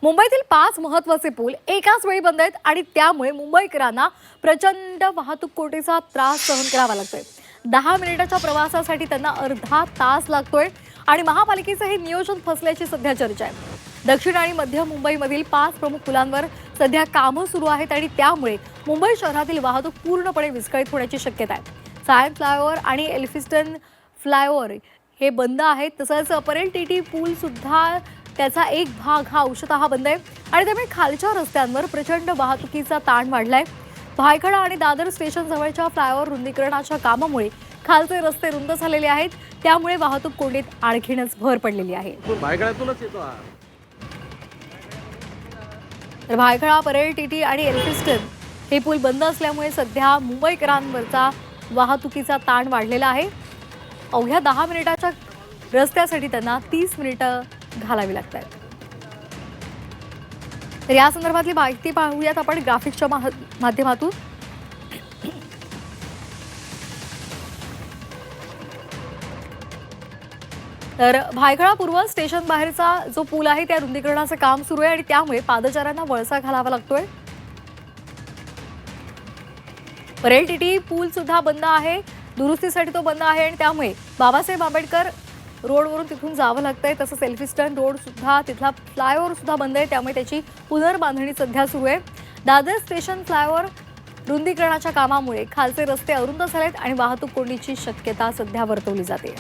मुंबईतील 5 महत्त्वाचे पूल एकाच वेळी बंद आहेत आणि त्यामुळे मुंबईकरांना प्रचंड वाहतूक कोंडीचा त्रास सहन करावा लागतोय। 10 मिनिटाच्या प्रवासासाठी त्यांना अर्धा तास लागतोय आणि महापालिकेचं हे नियोजन फसल्याची सध्या चर्चा आहे। दक्षिण आणि मध्य मुंबईमधील 5 प्रमुख पुलांवर सध्या कामं सुरू आहेत आणि त्यामुळे मुंबई शहरातील वाहतूक पूर्णपणे विस्कळीत होण्याची शक्यता आहे। सायन फ्लायओव्हर आणि एल्फिस्टन फ्लायओव्हर हे बंद आहेत, तसंच परेल टीटी पूल सुद्धा त्याचा एक भाग हा अंशतः बंद आहे आणि त्यामुळे खालच्या रस्त्यांवर प्रचंड वाहतुकीचा ताण वाढलाय। भायखळा आणि दादर स्टेशन जवळच्या फ्लायओव्हर रुंदीकरणाच्या कामामुळे खालचे रस्ते रुंद झालेले आहेत, त्यामुळे वाहतूक कोंडीत आणखीनच भर पडलेली आहे। भायखळ्यातूनच येतो हा। तर भायखळा, परेल टीटी आणि एल्फिस्टन हे पूल बंद असल्यामुळे सध्या मुंबईकरांवरचा वाहतुकीचा ताण वाढलेला आहे। अवघ्या 10 मिनिटाच्या रस्त्यासाठी त्यांना 30 मिनिटं घालावी लागतात। तर या संदर्भातली माहिती पाहूयात आपण ग्राफिक्सच्या माध्यमातून। तर भायखळा पूर्व स्टेशन बाहेरचा जो पूल आहे त्या रुंदीकरणाचं काम सुरू आहे आणि त्यामुळे पादचाऱ्यांना वळसा घालावा लागतोय। परेल टीटी पूल सुद्धा बंद आहे, दुरुस्तीसाठी तो बंद आहे आणि त्यामुळे बाबासाहेब आंबेडकर रोडवरून तिथून जावं लागतंय। तसंच एल्फिस्टन रोड सुद्धा तिथला फ्लायओव्हर सुद्धा बंद आहे, त्यामुळे त्याची पुनर्बांधणी सध्या सुरू आहे। दादर स्टेशन फ्लायओव्हर रुंदीकरणाच्या कामामुळे खालचे रस्ते अरुंद झालेत आणि वाहतूक कोंडीची शक्यता सध्या वर्तवली जाते।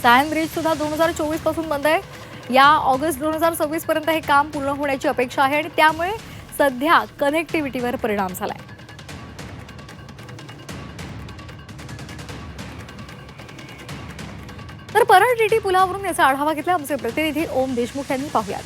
सायन ब्रिज सुद्धा 2024 पासून बंद आहे। या ऑगस्ट 2026 पर्यंत हे काम पूर्ण होण्याची अपेक्षा आहे आणि त्यामुळे सध्या कनेक्टिव्हिटीवर परिणाम झालाय। तर परेल टीटी पुलावरून याचा आढावा घेतला आमचे प्रतिनिधी ओम देशमुख यांनी। पाहूयात।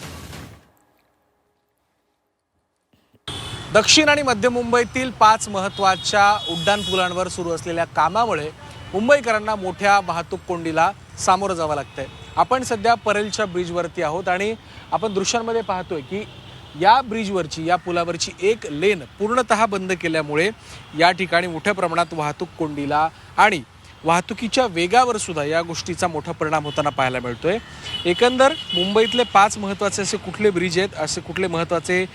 दक्षिण आणि मध्य मुंबईतील 5 महत्त्वाच्या उड्डाण पुलांवर सुरू असलेल्या कामामुळे मुंबईकरांना मोठ्या वाहतूक कोंडीला सामोरं जावं लागतंय। आपण सध्या परेलच्या ब्रिजवरती आहोत आणि आपण दृश्यांमध्ये पाहतोय की या ब्रिजवरची, या पुलावरची एक लेन पूर्णतः बंद केल्यामुळे या ठिकाणी मोठ्या प्रमाणात वाहतूक कोंडीला आणि वाहतुकीच्या वेगावर सुद्धा या गोष्टीचा मोठा परिणाम होताना पाहायला मिळतोय। एकंदर मुंबईतले 5 महत्त्वाचे असे कुठले ब्रिज आहेत, असे कुठले महत्त्वाचे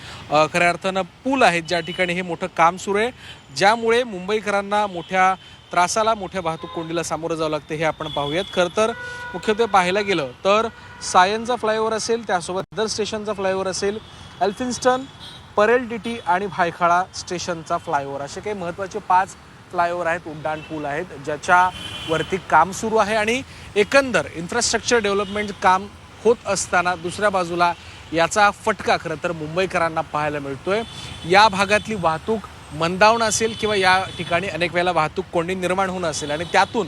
खऱ्या अर्थानं पूल आहेत ज्या ठिकाणी हे मोठं काम सुरू आहे, ज्यामुळे मुंबईकरांना मोठ्या त्रासाला, मोठ्या वाहतूक कोंडीला सामोरं जावं लागतं हे आपण पाहूयात। खरं तर मुख्यत्वे पाहायला गेलं तर सायनचा फ्लायओव्हर असेल, त्यासोबत दादर स्टेशनचा फ्लायओव्हर असेल, एल्फिन्स्टन, परेल टीटी आणि भायखळा स्टेशनचा फ्लायओव्हर असे काही महत्त्वाचे 5 फ्लायओव्हर आहेत, उड्डाण पूल आहेत, ज्याच्यावरती काम सुरू आहे आणि एकंदर इन्फ्रास्ट्रक्चर डेव्हलपमेंट काम होत असताना दुसऱ्या बाजूला याचा फटका खरं तर मुंबईकरांना पाहायला मिळतोय। या भागातली वाहतूक मंदावणं असेल किंवा या ठिकाणी अनेक वेळेला वाहतूक कोंडी निर्माण होणं असेल आणि त्यातून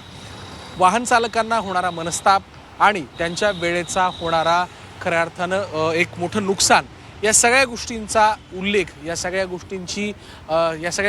वाहन चालकांना होणारा मनस्ताप आणि त्यांच्या वेळेचा होणारा खऱ्या अर्थानं एक मोठं नुकसान, या सगळ्या गोष्टींचा उल्लेख, या सगळ्या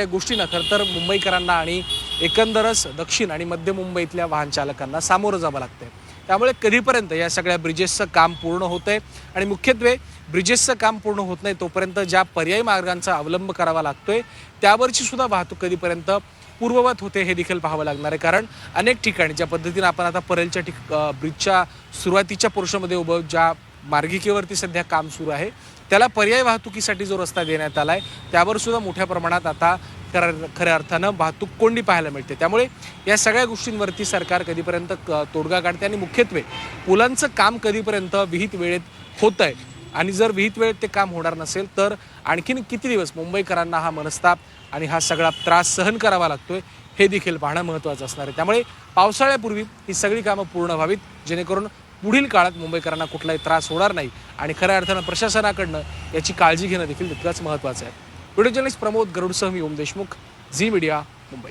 गोष्टींना खरं तर मुंबईकरांना आणि एकंदरच दक्षिण आणि मध्य मुंबईतल्या वाहन चालकांना सामोरं जावं लागतंय। त्यामुळे कधीपर्यंत या सगळ्या ब्रिजेसचं काम पूर्ण होतंय आणि मुख्यत्वे ब्रिजेसचं काम पूर्ण होत नाही तोपर्यंत ज्या पर्यायी मार्गांचा अवलंब करावा लागतोय त्यावरची सुद्धा वाहतूक कधीपर्यंत पूर्ववत होते हे देखील पाहावं लागणार आहे। कारण अनेक ठिकाणी ज्या पद्धतीनं आपण आता परेलच्या ब्रिजच्या सुरुवातीच्या पोर्शनमध्ये उभं ज्या मार्गिकेवरती सध्या काम सुरू आहे त्याला पर्यायी वाहतुकीसाठी जो रस्ता देण्यात आला आहे त्यावर सुद्धा मोठ्या प्रमाणात आता खऱ्या अर्थानं वाहतूक कोंडी पाहायला मिळते। त्यामुळे या सगळ्या गोष्टींवरती सरकार कधीपर्यंत तोडगा काढते आणि मुख्यत्वे पुलांचं काम कधीपर्यंत विहित वेळेत होत आहे आणि जर विहित वेळेत ते काम होणार नसेल तर आणखीन किती दिवस मुंबईकरांना हा मनस्ताप आणि हा सगळा त्रास सहन करावा लागतोय हे देखील पाहणं महत्त्वाचं असणार आहे। त्यामुळे पावसाळ्यापूर्वी ही सगळी कामं पूर्ण व्हावीत जेणेकरून पुढील काळात मुंबईकरांना कुठलाही त्रास होणार नाही आणि खऱ्या अर्थानं प्रशासनाकडनं याची काळजी घेणं देखील तितकंच महत्त्वाचं आहे। व्हिडिओ जर्नलिस्ट प्रमोद गरुडसह मी ओम देशमुख, झी मीडिया, मुंबई।